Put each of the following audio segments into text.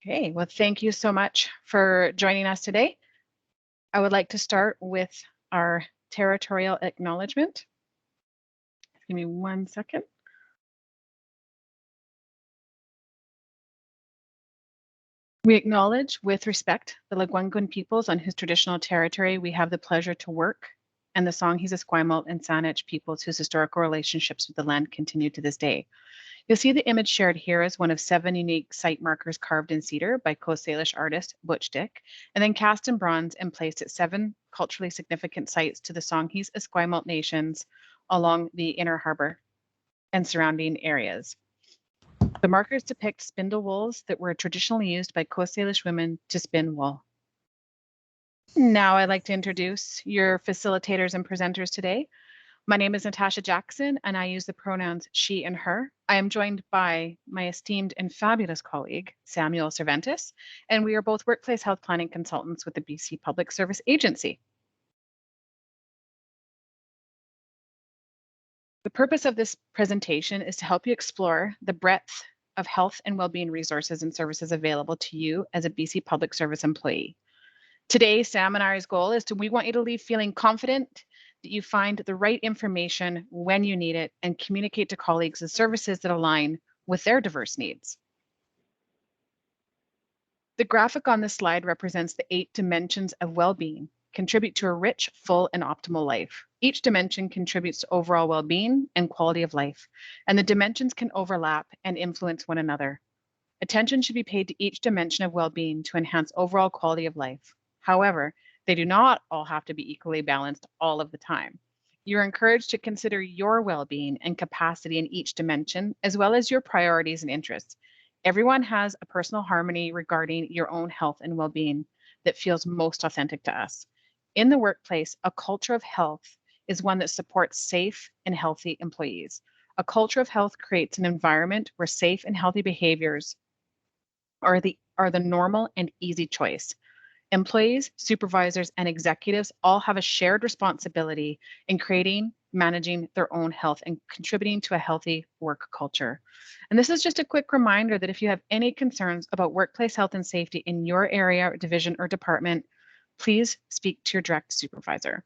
Okay, well, thank you so much for joining us today. I would like to start with our territorial acknowledgement. Give me 1 second. We acknowledge with respect the Lekwungen peoples on whose traditional territory we have the pleasure to work, and the Songhees, Esquimalt, and Saanich peoples whose historical relationships with the land continue to this day. You'll see the image shared here as one of 7 unique site markers carved in cedar by Coast Salish artist Butch Dick, and then cast in bronze and placed at 7 culturally significant sites to the Songhees Esquimalt nations along the Inner Harbor and surrounding areas. The markers depict spindle wools that were traditionally used by Coast Salish women to spin wool. Now I'd like to introduce your facilitators and presenters today. My name is Natasha Jackson, and I use the pronouns she and her. I am joined by my esteemed and fabulous colleague, Samuel Cervantes, and we are both workplace health planning consultants with the BC Public Service Agency. The purpose of this presentation is to help you explore the breadth of health and well-being resources and services available to you as a BC Public Service employee. Today, Sam and I's goal is we want you to leave feeling confident that you find the right information when you need it and communicate to colleagues the services that align with their diverse needs. The graphic on this slide represents the 8 dimensions of well-being, contribute to a rich, full, and optimal life. Each dimension contributes to overall well-being and quality of life, and the dimensions can overlap and influence one another. Attention should be paid to each dimension of well-being to enhance overall quality of life. However, they do not all have to be equally balanced all of the time. You're encouraged to consider your well-being and capacity in each dimension, as well as your priorities and interests. Everyone has a personal harmony regarding your own health and well-being that feels most authentic to us. In the workplace, a culture of health is one that supports safe and healthy employees. A culture of health creates an environment where safe and healthy behaviors are the normal and easy choice. Employees, supervisors, and executives all have a shared responsibility in creating, managing their own health and contributing to a healthy work culture. And this is just a quick reminder that if you have any concerns about workplace health and safety in your area, division, or department, please speak to your direct supervisor.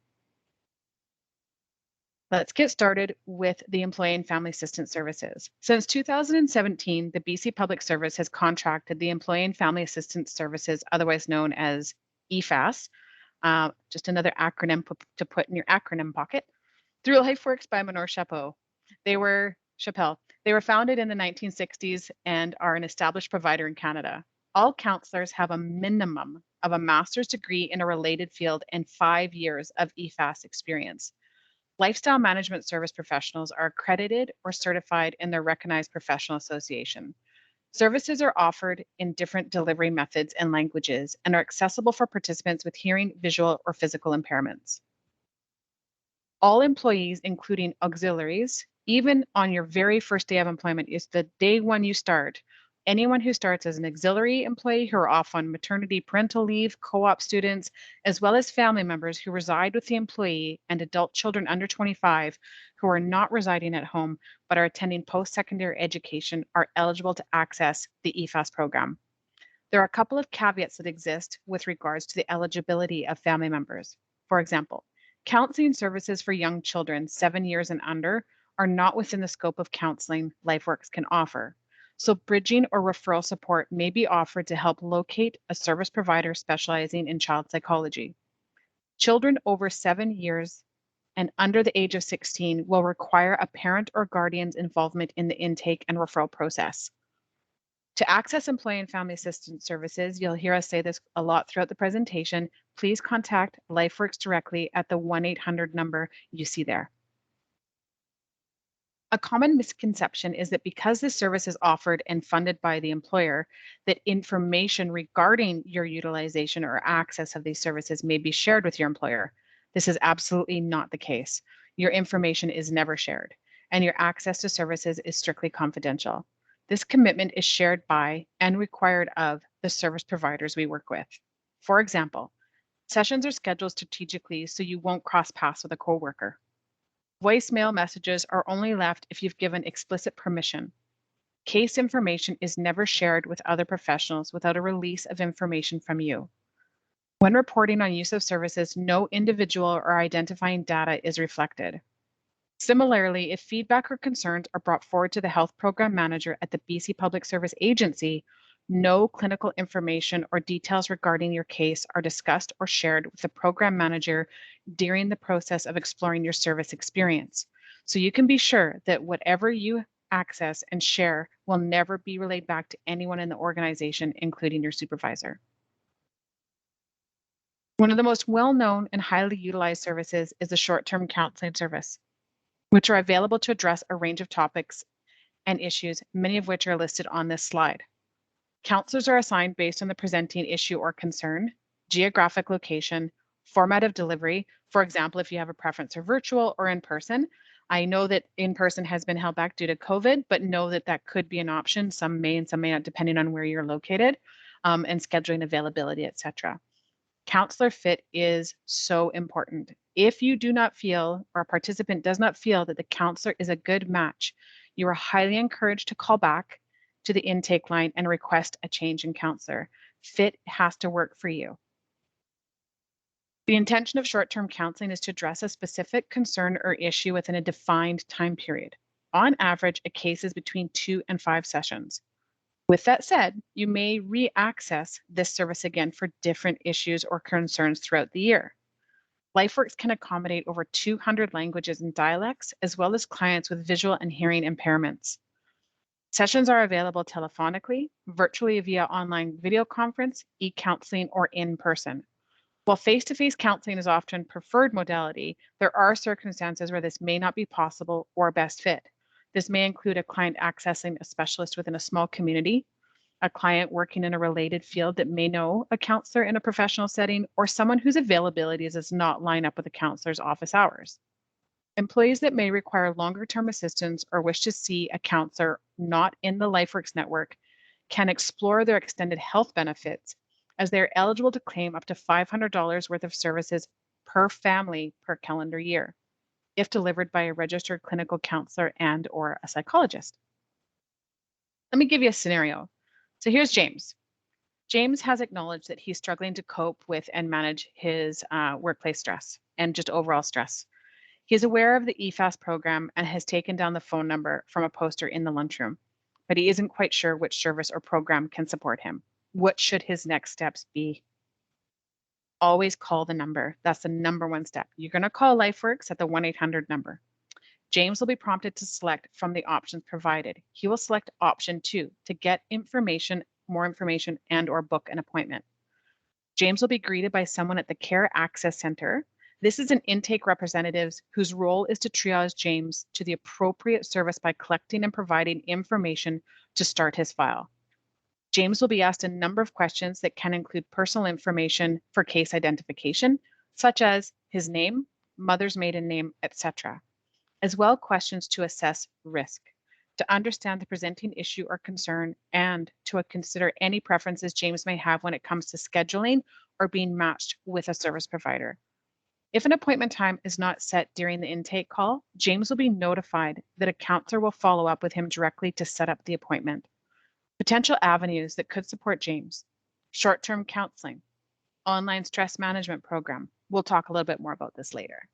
Let's get started with the Employee and Family Assistance Services. Since 2017, the BC Public Service has contracted the Employee and Family Assistance Services, otherwise known as EFAS, just another acronym to put in your acronym pocket, through LifeWorks by Manor Chappell. They were founded in the 1960s and are an established provider in Canada. All counselors have a minimum of a master's degree in a related field and 5 years of EFAS experience. Lifestyle management service professionals are accredited or certified in their recognized professional association. Services are offered in different delivery methods and languages and are accessible for participants with hearing, visual, or physical impairments. All employees, including auxiliaries, even on your very first day of employment, is the day one you start. Anyone who starts as an auxiliary employee who are off on maternity, parental leave, co-op students, as well as family members who reside with the employee and adult children under 25 who are not residing at home but are attending post-secondary education are eligible to access the EFAS program. There are a couple of caveats that exist with regards to the eligibility of family members. For example, counseling services for young children 7 years and under are not within the scope of counseling LifeWorks can offer. So bridging or referral support may be offered to help locate a service provider specializing in child psychology. Children over 7 years and under the age of 16 will require a parent or guardian's involvement in the intake and referral process. To access Employee and Family Assistance Services, you'll hear us say this a lot throughout the presentation, please contact LifeWorks directly at the 1-800 number you see there. A common misconception is that because this service is offered and funded by the employer, that information regarding your utilization or access of these services may be shared with your employer. This is absolutely not the case. Your information is never shared, and your access to services is strictly confidential. This commitment is shared by and required of the service providers we work with. For example, sessions are scheduled strategically so you won't cross paths with a coworker. Voicemail messages are only left if you've given explicit permission. Case information is never shared with other professionals without a release of information from you. When reporting on use of services, no individual or identifying data is reflected. Similarly, if feedback or concerns are brought forward to the health program manager at the BC Public Service Agency, no clinical information or details regarding your case are discussed or shared with the program manager during the process of exploring your service experience. So you can be sure that whatever you access and share will never be relayed back to anyone in the organization, including your supervisor. One of the most well-known and highly utilized services is the short-term counseling service, which are available to address a range of topics and issues, many of which are listed on this slide. Counselors are assigned based on the presenting issue or concern, geographic location, format of delivery. For example, if you have a preference for virtual or in person. I know that in person has been held back due to COVID, but know that that could be an option. Some may and some may not, depending on where you're located, and scheduling availability, etc. Counselor fit is so important. If you do not feel, or a participant does not feel that the counselor is a good match, you are highly encouraged to call back to the intake line and request a change in counselor. Fit has to work for you. The intention of short-term counseling is to address a specific concern or issue within a defined time period. On average, a case is between 2 and 5 sessions. With that said, you may re-access this service again for different issues or concerns throughout the year. LifeWorks can accommodate over 200 languages and dialects, as well as clients with visual and hearing impairments. Sessions are available telephonically, virtually via online video conference, e-counseling, or in person. While face-to-face counseling is often preferred modality, there are circumstances where this may not be possible or best fit. This may include a client accessing a specialist within a small community, a client working in a related field that may know a counselor in a professional setting, or someone whose availability does not line up with a counselor's office hours. Employees that may require longer-term assistance or wish to see a counselor not in the LifeWorks network can explore their extended health benefits, as they are eligible to claim up to $500 worth of services per family per calendar year, if delivered by a registered clinical counselor and or a psychologist. Let me give you a scenario. So here's James. James has acknowledged that he's struggling to cope with and manage his workplace stress and just overall stress. He's aware of the EFAS program and has taken down the phone number from a poster in the lunchroom, but he isn't quite sure which service or program can support him. What should his next steps be? Always call the number. That's the number one step. You're going to call LifeWorks at the 1-800 number. James will be prompted to select from the options provided. He will select option 2 to get information, more information, and or book an appointment. James will be greeted by someone at the Care Access Center. This is an intake representative whose role is to triage James to the appropriate service by collecting and providing information to start his file. James will be asked a number of questions that can include personal information for case identification, such as his name, mother's maiden name, etc., as well questions to assess risk, to understand the presenting issue or concern, and to consider any preferences James may have when it comes to scheduling or being matched with a service provider. If an appointment time is not set during the intake call, James will be notified that a counselor will follow up with him directly to set up the appointment. Potential avenues that could support James: short-term counseling, online stress management program. We'll talk a little bit more about this later.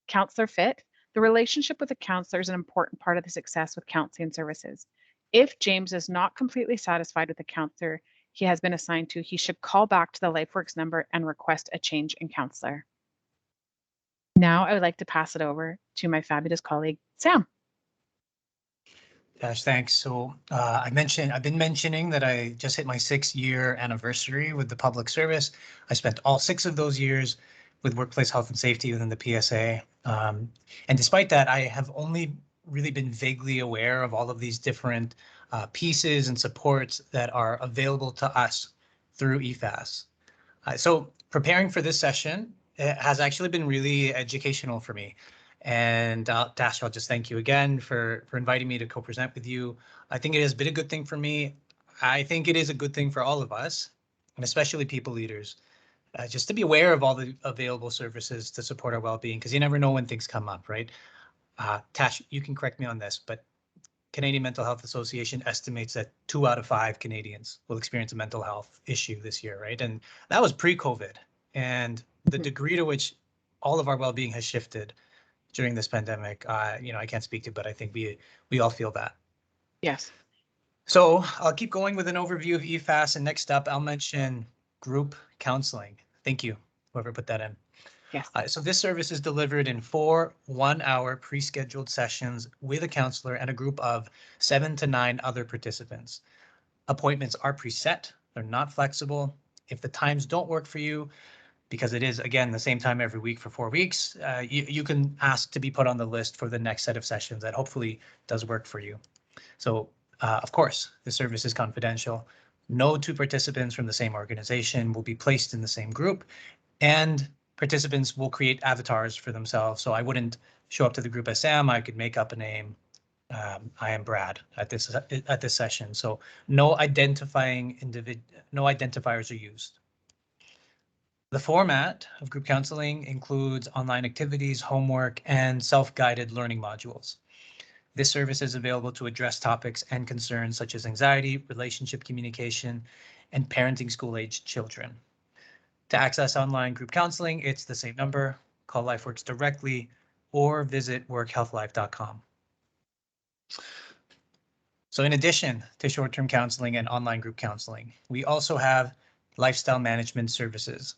Counselor fit. The relationship with the counselor is an important part of the success with counseling services. If James is not completely satisfied with the counselor he has been assigned to, he should call back to the LifeWorks number and request a change in counselor. Now I would like to pass it over to my fabulous colleague, Sam. Dash, thanks. So I've been mentioning that I just hit my 6-year anniversary with the public service. I spent all 6 of those years with workplace health and safety within the PSA. And despite that, I have only really been vaguely aware of all of these different pieces and supports that are available to us through EFAS. So preparing for this session has actually been really educational for me. And Dash, I'll just thank you again for inviting me to co-present with you. I think it has been a good thing for me. I think it is a good thing for all of us, and especially people leaders, just to be aware of all the available services to support our well-being, because you never know when things come up, right? Tash, you can correct me on this, but Canadian Mental Health Association estimates that 2 out of 5 Canadians will experience a mental health issue this year, right? And that was pre-COVID. And the degree to which all of our well-being has shifted during this pandemic, I can't speak to, but I think we all feel that. Yes. So I'll keep going with an overview of EFAS, and next up, I'll mention group counseling. Thank you, whoever put that in. Yes. So this service is delivered in 4 one-hour pre-scheduled sessions with a counselor and a group of 7 to 9 other participants. Appointments are preset, they're not flexible. If the times don't work for you, because it is, again, the same time every week for 4 weeks, you can ask to be put on the list for the next set of sessions that hopefully does work for you. So, of course, the service is confidential. No 2 participants from the same organization will be placed in the same group, and participants will create avatars for themselves. So I wouldn't show up to the group as Sam. I could make up a name. I am Brad at this session. So no identifiers are used. The format of group counseling includes online activities, homework, and self-guided learning modules. This service is available to address topics and concerns such as anxiety, relationship communication, and parenting school-aged children. To access online group counseling, it's the same number, call LifeWorks directly, or visit workhealthlife.com. So in addition to short-term counseling and online group counseling, we also have lifestyle management services.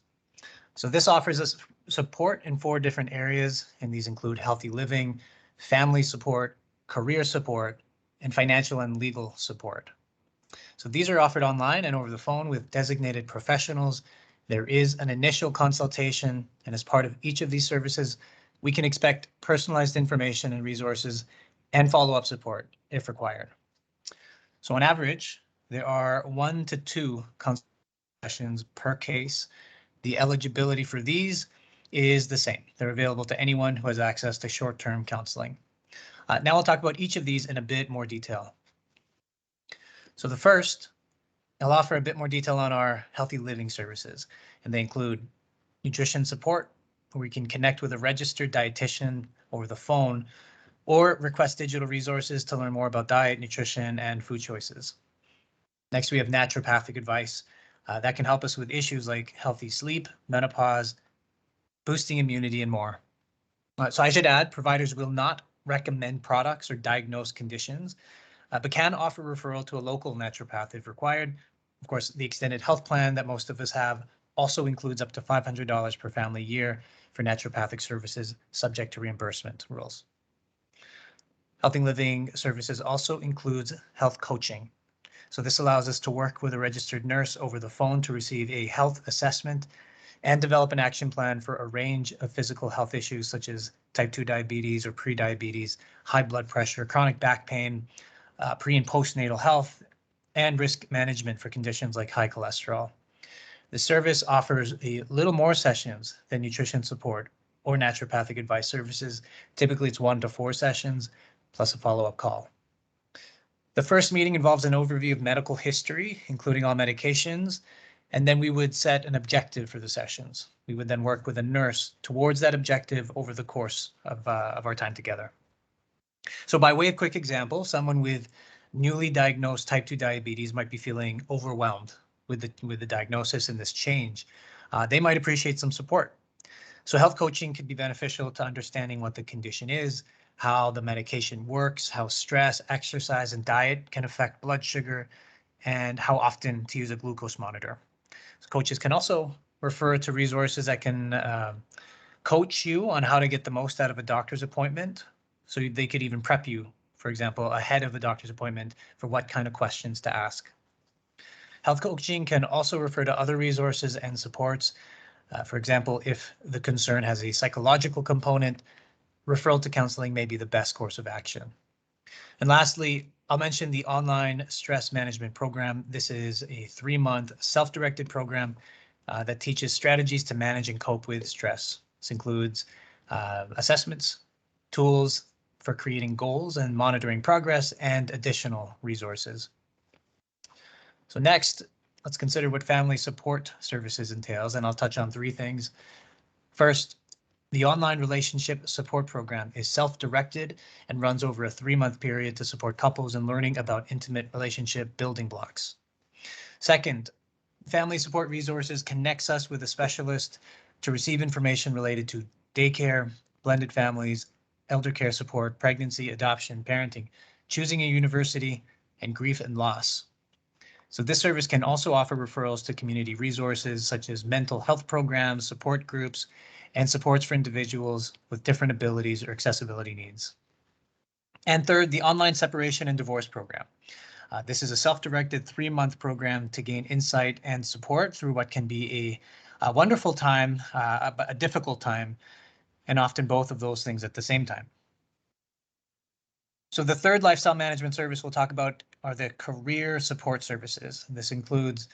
So this offers us support in 4 different areas, and these include healthy living, family support, career support, and financial and legal support. So these are offered online and over the phone with designated professionals. There is an initial consultation, and as part of each of these services, we can expect personalized information and resources and follow-up support if required. So on average, there are 1 to 2 consultations per case. The eligibility for these is the same. They're available to anyone who has access to short-term counseling. Now I'll talk about each of these in a bit more detail. So the first, I'll offer a bit more detail on our healthy living services, and they include nutrition support, where we can connect with a registered dietitian over the phone or request digital resources to learn more about diet, nutrition, and food choices. Next, we have naturopathic advice that can help us with issues like healthy sleep, menopause, boosting immunity, and more. So I should add, providers will not recommend products or diagnose conditions, but can offer referral to a local naturopath if required. Of course, the extended health plan that most of us have also includes up to $500 per family year for naturopathic services, subject to reimbursement rules. Healthy living services also includes health coaching. So this allows us to work with a registered nurse over the phone to receive a health assessment and develop an action plan for a range of physical health issues such as type 2 diabetes or pre-diabetes, high blood pressure, chronic back pain, pre and postnatal health, and risk management for conditions like high cholesterol. The service offers a little more sessions than nutrition support or naturopathic advice services. Typically, it's 1 to 4 sessions plus a follow-up call. The first meeting involves an overview of medical history, including all medications, and then we would set an objective for the sessions. We would then work with a nurse towards that objective over the course of our time together. So by way of quick example, someone with newly diagnosed type 2 diabetes might be feeling overwhelmed with the diagnosis and this change. They might appreciate some support. So health coaching could be beneficial to understanding what the condition is, how the medication works, how stress, exercise, and diet can affect blood sugar, and how often to use a glucose monitor. So coaches can also refer to resources that can coach you on how to get the most out of a doctor's appointment. So they could even prep you, for example, ahead of a doctor's appointment for what kind of questions to ask. Health coaching can also refer to other resources and supports. For example, if the concern has a psychological component, referral to counseling may be the best course of action. And lastly, I'll mention the online stress management program. This is a 3-month self-directed program that teaches strategies to manage and cope with stress. This includes assessments, tools for creating goals and monitoring progress, and additional resources. So next, let's consider what family support services entails, and I'll touch on 3 things. First, The online relationship support program is self-directed and runs over a 3-month period to support couples in learning about intimate relationship building blocks. Second, Family Support Resources connects us with a specialist to receive information related to daycare, blended families, elder care support, pregnancy, adoption, parenting, choosing a university, and grief and loss. So this service can also offer referrals to community resources such as mental health programs, support groups, and supports for individuals with different abilities or accessibility needs. And third, the online separation and divorce program. This is a self-directed 3-month program to gain insight and support through what can be a wonderful time, a difficult time, and often both of those things at the same time. So the third lifestyle management service we'll talk about are the career support services. This includes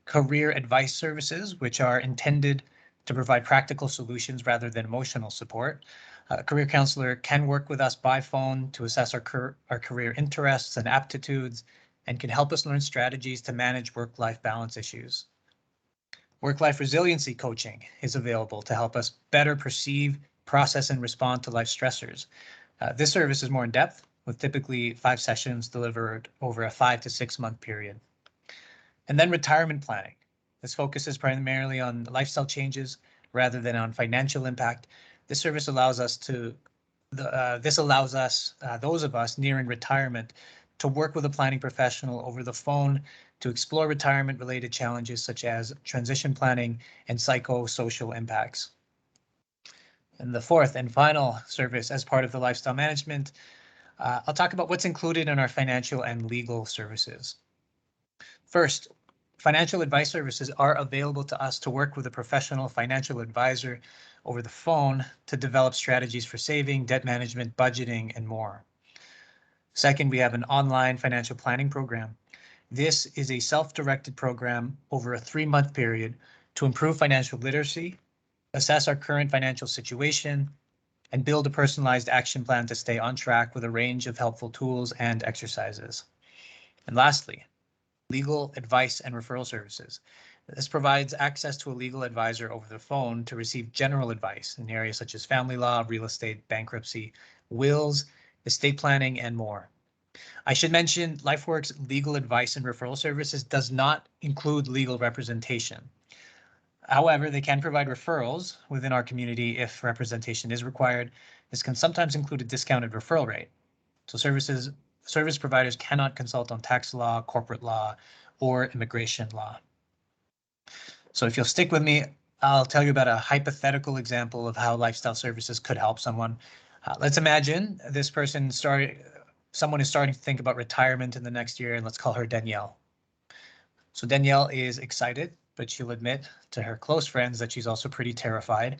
career advice services, which are intended to provide practical solutions rather than emotional support. A career counselor can work with us by phone to assess our career interests and aptitudes and can help us learn strategies to manage work-life balance issues. Work-life resiliency coaching is available to help us better perceive, process, and respond to life stressors. This service is more in depth, with typically 5 sessions delivered over a 5 to 6 month period. And then retirement planning. This focuses primarily on lifestyle changes rather than on financial impact. This service allows us to, those of us nearing retirement, to work with a planning professional over the phone to explore retirement related challenges such as transition planning and psychosocial impacts. And the fourth and final service as part of the lifestyle management, I'll talk about what's included in our financial and legal services. First, financial advice services are available to us to work with a professional financial advisor over the phone to develop strategies for saving, debt management, budgeting, and more. Second, we have an online financial planning program. This is a self-directed program over a 3-month period to improve financial literacy, assess our current financial situation, and build a personalized action plan to stay on track with a range of helpful tools and exercises. And lastly, legal advice and referral services. This provides access to a legal advisor over the phone to receive general advice in areas such as family law, real estate, bankruptcy, wills, estate planning, and more. I should mention LifeWorks legal advice and referral services does not include legal representation. However, they can provide referrals within our community if representation is required. This can sometimes include a discounted referral rate. So service providers cannot consult on tax law, corporate law, or immigration law. So if you'll stick with me, I'll tell you about a hypothetical example of how lifestyle services could help someone. Let's imagine this person someone is starting to think about retirement in the next year, and let's call her Danielle. So Danielle is excited, but she'll admit to her close friends that she's also pretty terrified.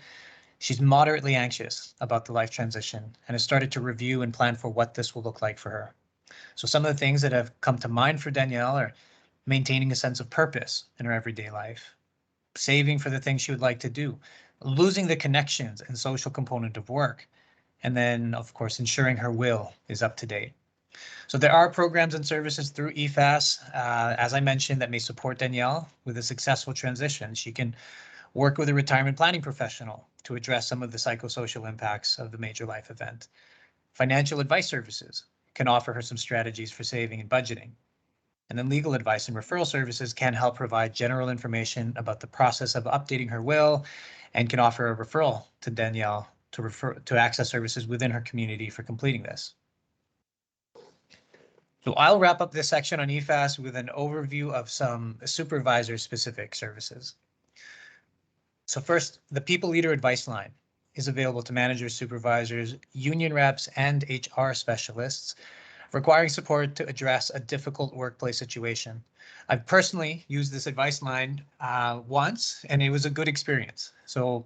She's moderately anxious about the life transition and has started to review and plan for what this will look like for her. So some of the things that have come to mind for Danielle are maintaining a sense of purpose in her everyday life, saving for the things she would like to do, losing the connections and social component of work, and then, of course, ensuring her will is up to date. So there are programs and services through EFAS, as I mentioned, that may support Danielle with a successful transition. She can work with a retirement planning professional to address some of the psychosocial impacts of the major life event. Financial advice services can offer her some strategies for saving and budgeting. And then legal advice and referral services can help provide general information about the process of updating her will and can offer a referral to Danielle to access services within her community for completing this. So I'll wrap up this section on EFAS with an overview of some supervisor-specific services. So first, the People Leader Advice Line is available to managers, supervisors, union reps, and HR specialists requiring support to address a difficult workplace situation. I've personally used this advice line once, and it was a good experience. So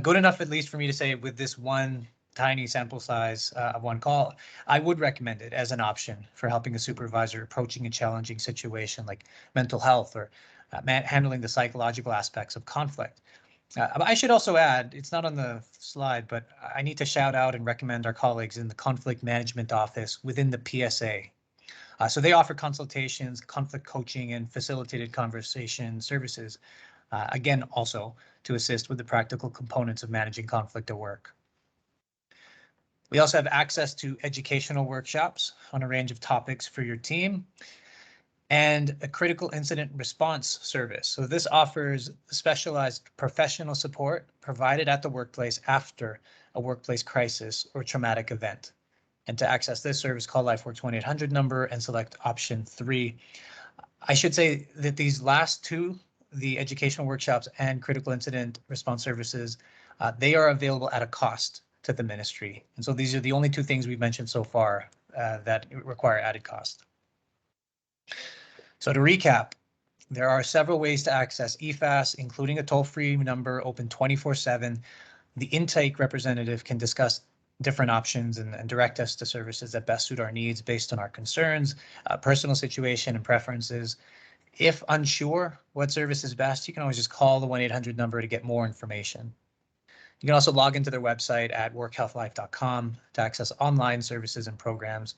good enough, at least for me to say with this one tiny sample size of one call, I would recommend it as an option for helping a supervisor approaching a challenging situation like mental health or handling the psychological aspects of conflict. I should also add, it's not on the slide, but I need to shout out and recommend our colleagues in the Conflict Management Office within the PSA. So they offer consultations, conflict coaching, and facilitated conversation services, again, also to assist with the practical components of managing conflict at work. We also have access to educational workshops on a range of topics for your team and a critical incident response service. So this offers specialized professional support provided at the workplace after a workplace crisis or traumatic event. And to access this service, call LifeWorks 1-800 number and select option 3. I should say that these last two, the educational workshops and critical incident response services, they are available at a cost to the ministry. And so these are the only two things we've mentioned so far that require added cost. So to recap, there are several ways to access EFAS, including a toll-free number open 24/7. The intake representative can discuss different options and direct us to services that best suit our needs based on our concerns, personal situation and preferences. If unsure what service is best, you can always just call the 1-800 number to get more information. You can also log into their website at workhealthlife.com to access online services and programs,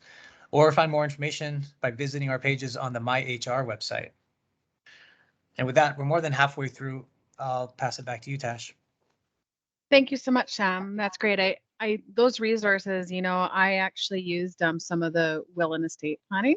or find more information by visiting our pages on the MyHR website. And with that, we're more than halfway through. I'll pass it back to you, Tash. Thank you so much, Sam. That's great. Those resources, I actually used some of the will and estate planning.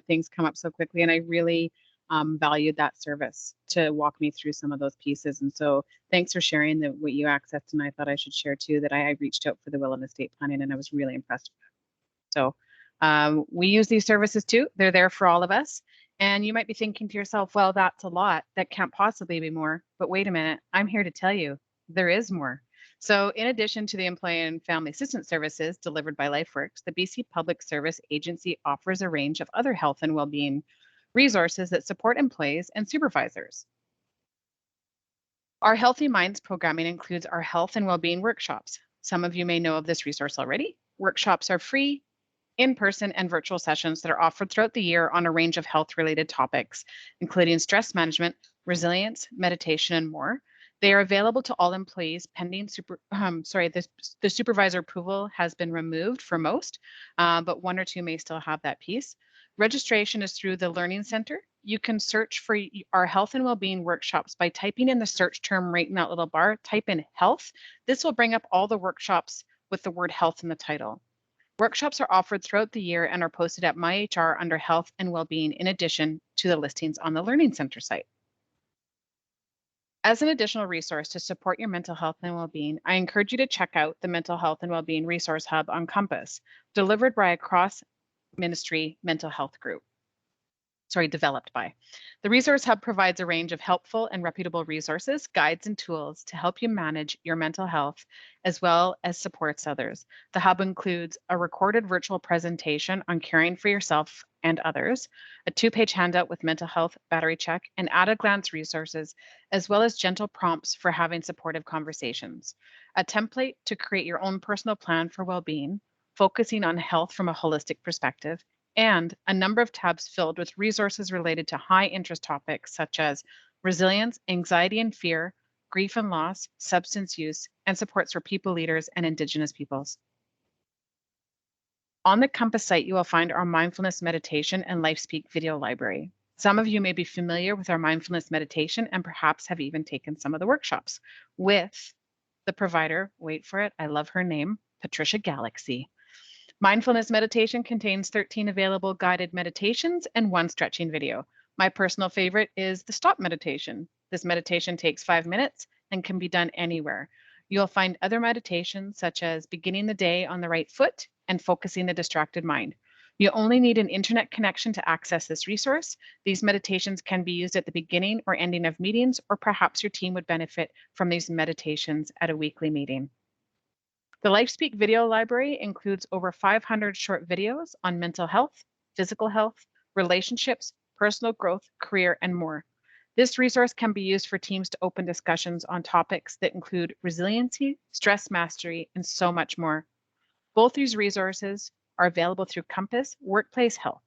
Things come up so quickly, and I really valued that service to walk me through some of those pieces. And so thanks for sharing what you accessed. And I thought I should share too that I reached out for the will and estate planning, and I was really impressed with it. So we use these services too. They're there for all of us. And you might be thinking to yourself, well, that's a lot. That can't possibly be more. But wait a minute, I'm here to tell you there is more. So in addition to the Employee and Family Assistance Services delivered by LifeWorks, the BC Public Service Agency offers a range of other health and well-being resources that support employees and supervisors. Our Healthy Minds programming includes our health and well-being workshops. Some of you may know of this resource already. Workshops are free, in-person and virtual sessions that are offered throughout the year on a range of health-related topics, including stress management, resilience, meditation, and more. They are available to all employees pending the supervisor approval has been removed for most, but one or two may still have that piece. Registration is through the Learning Center. You can search for our health and well-being workshops by typing in the search term right in that little bar, type in health. This will bring up all the workshops with the word health in the title. Workshops are offered throughout the year and are posted at MyHR under health and well-being in addition to the listings on the Learning Center site. As an additional resource to support your mental health and well-being, I encourage you to check out the Mental Health and Well-being Resource Hub on Compass, delivered by a cross-ministry mental health group. Developed by. The Resource Hub provides a range of helpful and reputable resources, guides, and tools to help you manage your mental health as well as supports others. The Hub includes a recorded virtual presentation on caring for yourself and others, a 2-page handout with mental health battery check, and at-a-glance resources, as well as gentle prompts for having supportive conversations. A template to create your own personal plan for well-being, focusing on health from a holistic perspective, and a number of tabs filled with resources related to high interest topics such as resilience, anxiety and fear, grief and loss, substance use, and supports for people leaders and Indigenous peoples. On the Compass site, you will find our mindfulness meditation and LifeSpeak video library. Some of you may be familiar with our mindfulness meditation and perhaps have even taken some of the workshops with the provider, wait for it, I love her name, Patricia Galaxy. Mindfulness meditation contains 13 available guided meditations and 1 stretching video. My personal favorite is the stop meditation. This meditation takes 5 minutes and can be done anywhere. You'll find other meditations such as beginning the day on the right foot and focusing the distracted mind. You only need an internet connection to access this resource. These meditations can be used at the beginning or ending of meetings, or perhaps your team would benefit from these meditations at a weekly meeting. The LifeSpeak video library includes over 500 short videos on mental health, physical health, relationships, personal growth, career, and more. This resource can be used for teams to open discussions on topics that include resiliency, stress mastery, and so much more. Both these resources are available through Compass Workplace Health.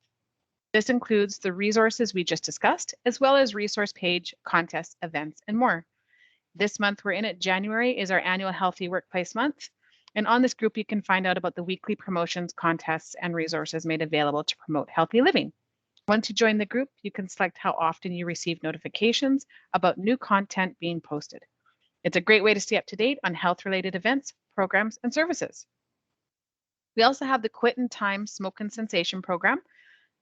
This includes the resources we just discussed, as well as resource page, contests, events, and more. This month we're in it, January, is our annual Healthy Workplace Month. And on this group, you can find out about the weekly promotions, contests, and resources made available to promote healthy living. Once you join the group, you can select how often you receive notifications about new content being posted. It's a great way to stay up to date on health-related events, programs, and services. We also have the Quit in Time Smoke and Cessation program.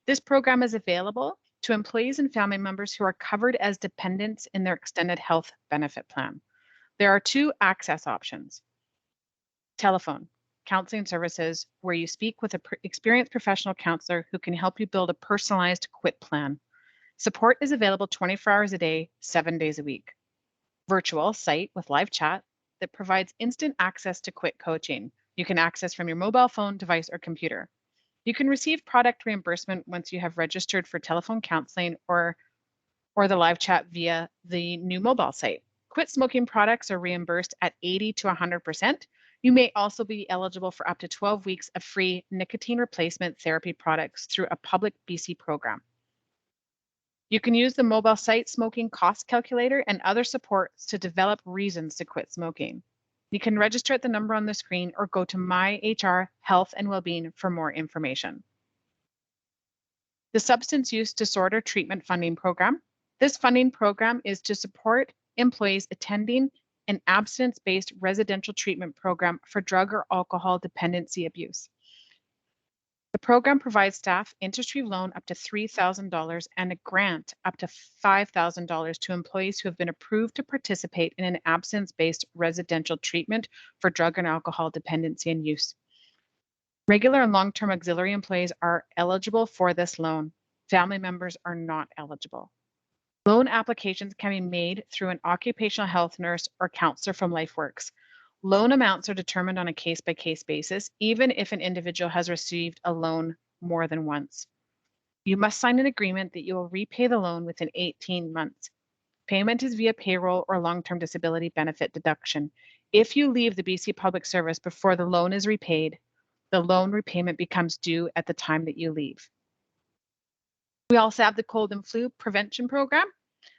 This program is available to employees and family members who are covered as dependents in their extended health benefit plan. There are two access options. Telephone, counseling services, where you speak with an experienced professional counselor who can help you build a personalized quit plan. Support is available 24 hours a day, 7 days a week. Virtual site with live chat that provides instant access to quit coaching. You can access from your mobile phone, device, or computer. You can receive product reimbursement once you have registered for telephone counseling or the live chat via the new mobile site. Quit smoking products are reimbursed at 80 to 100%. You may also be eligible for up to 12 weeks of free nicotine replacement therapy products through a public BC program. You can use the mobile site smoking cost calculator and other supports to develop reasons to quit smoking. You can register at the number on the screen or go to My HR Health and Wellbeing for more information. The Substance Use Disorder Treatment Funding Program. This funding program is to support employees attending an abstinence-based residential treatment program for drug or alcohol dependency abuse. The program provides staff interest-free loan up to $3,000 and a grant up to $5,000 to employees who have been approved to participate in an abstinence-based residential treatment for drug and alcohol dependency and use. Regular and long-term auxiliary employees are eligible for this loan. Family members are not eligible. Loan applications can be made through an occupational health nurse or counselor from LifeWorks. Loan amounts are determined on a case-by-case basis, even if an individual has received a loan more than once. You must sign an agreement that you will repay the loan within 18 months. Payment is via payroll or long-term disability benefit deduction. If you leave the BC Public Service before the loan is repaid, the loan repayment becomes due at the time that you leave. We also have the cold and flu prevention program.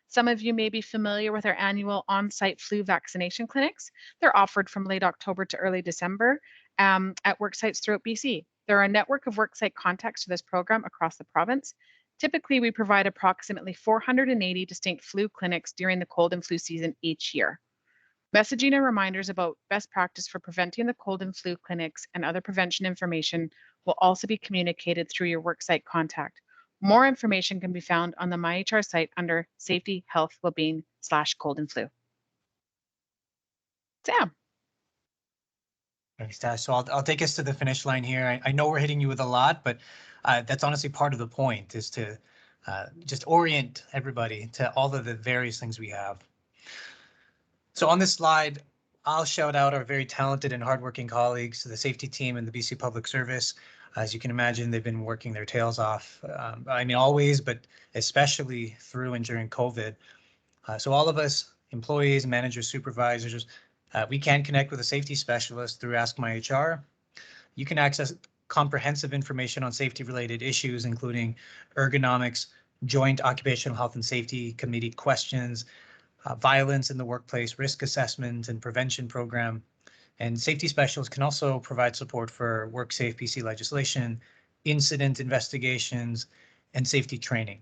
Some of you may be familiar with our annual on-site flu vaccination clinics. They're offered from late October to early December at work sites throughout BC. There are a network of worksite contacts for this program across the province. Typically, we provide approximately 480 distinct flu clinics during the cold and flu season each year. Messaging and reminders about best practice for preventing the cold and flu clinics and other prevention information will also be communicated through your worksite contact. More information can be found on the MyHR site under Safety, Health, Wellbeing /cold and flu. Sam. Thanks, Tash. So I'll take us to the finish line here. I know we're hitting you with a lot, but that's honestly part of the point, is to just orient everybody to all of the various things we have. So on this slide, I'll shout out our very talented and hardworking colleagues, the safety team and the BC Public Service. As you can imagine, they've been working their tails off. I mean, always, but especially through and during COVID. So all of us, employees, managers, supervisors, we can connect with a safety specialist through Ask My HR. You can access comprehensive information on safety-related issues, including ergonomics, joint occupational health and safety committee questions, violence in the workplace, risk assessment and prevention program. And safety specialists can also provide support for WorkSafe BC legislation, incident investigations, and safety training.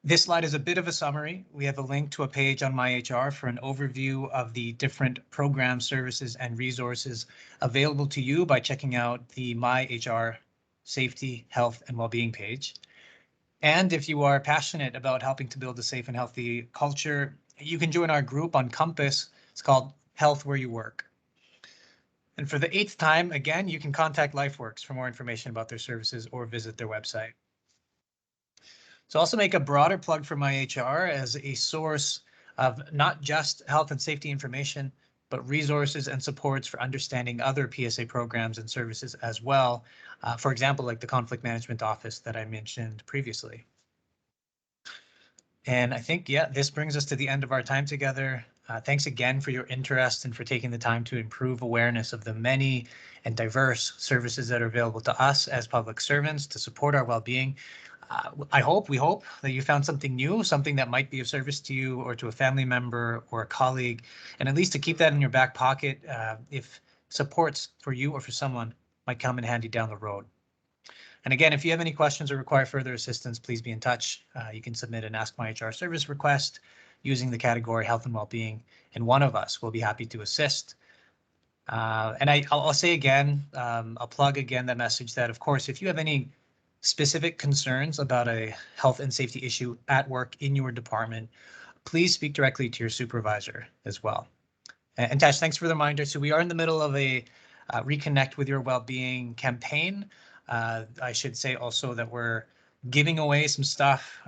This slide is a bit of a summary. We have a link to a page on MyHR for an overview of the different programs, services, and resources available to you by checking out the MyHR Safety, Health, and Wellbeing page. And if you are passionate about helping to build a safe and healthy culture, you can join our group on Compass. It's called Health Where You Work. And for the 8th time, again, you can contact LifeWorks for more information about their services or visit their website. So also make a broader plug for MyHR as a source of not just health and safety information, but resources and supports for understanding other PSA programs and services as well. For example, like the Conflict Management Office that I mentioned previously. And I think, yeah, this brings us to the end of our time together. Thanks again for your interest and for taking the time to improve awareness of the many and diverse services that are available to us as public servants to support our well-being. We hope that you found something new, something that might be of service to you or to a family member or a colleague, and at least to keep that in your back pocket if supports for you or for someone might come in handy down the road. And again, if you have any questions or require further assistance, please be in touch. You can submit an Ask My HR service request using the category health and well-being, and one of us will be happy to assist. And I'll say again, I'll plug again the message that, of course, if you have any specific concerns about a health and safety issue at work in your department, please speak directly to your supervisor as well. And Tash, thanks for the reminder. So we are in the middle of a Reconnect with Your Wellbeing campaign. I should say also that we're giving away some stuff.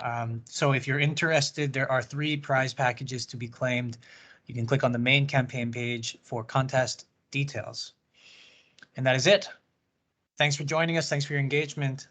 So if you're interested, there are 3 prize packages to be claimed. You can click on the main campaign page for contest details. And that is it. Thanks for joining us. Thanks for your engagement.